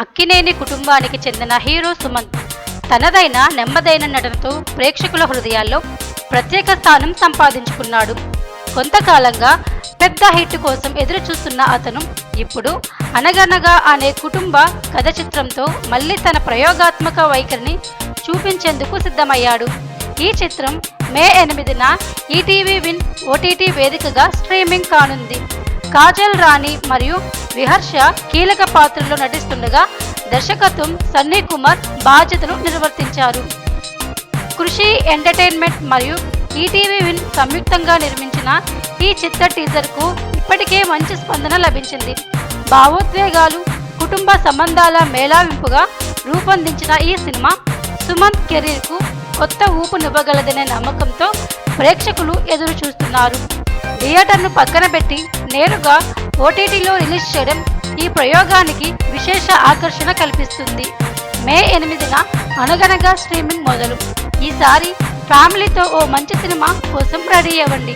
అక్కినేని కుటుంబానికి చెందిన హీరో సుమంత్ తనదైన నెమ్మదైన నటనతో ప్రేక్షకుల హృదయాల్లో ప్రత్యేక స్థానం సంపాదించుకున్నాడు. కొంతకాలంగా పెద్ద హిట్ కోసం ఎదురు చూస్తున్న అతను ఇప్పుడు అనగనగా అనే కుటుంబ కథ చిత్రంతో మళ్ళీ తన ప్రయోగాత్మక వైఖరిని చూపించేందుకు సిద్ధమయ్యాడు. ఈ చిత్రం మే 8న ఈటీవీ విన్ ఓటీటీ వేదికగా స్ట్రీమింగ్ కానుంది. కాజల్ రాణి మరియు విహర్ష కీలక పాత్రల్లో నటిస్తుండగా దర్శకత్వం సన్నీ కుమార్ బాధ్యతలు నిర్వర్తించారు. కృషి ఎంటర్టైన్మెంట్ మరియు ఈటీవీ విన్ సంయుక్తంగా నిర్మించిన ఈ చిత్ర టీజర్కు ఇప్పటికే మంచి స్పందన లభించింది. భావోద్వేగాలు, కుటుంబ సంబంధాల మేళవింపుగా రూపొందించిన ఈ సినిమా సుమంత్ కెరీర్కు కొత్త ఊపునివ్వగలదనే నమ్మకంతో ప్రేక్షకులు ఎదురు చూస్తున్నారు. థియేటర్ను పక్కన పెట్టి నేరుగా ఓటీటీలో రిలీజ్ చేయడం ఈ ప్రయోగానికి విశేష ఆకర్షణ కల్పిస్తుంది. మే 8న అనగనగా స్ట్రీమింగ్ మొదలు. ఈసారి ఫ్యామిలీతో ఓ మంచి సినిమా కోసం రెడీ అవ్వండి.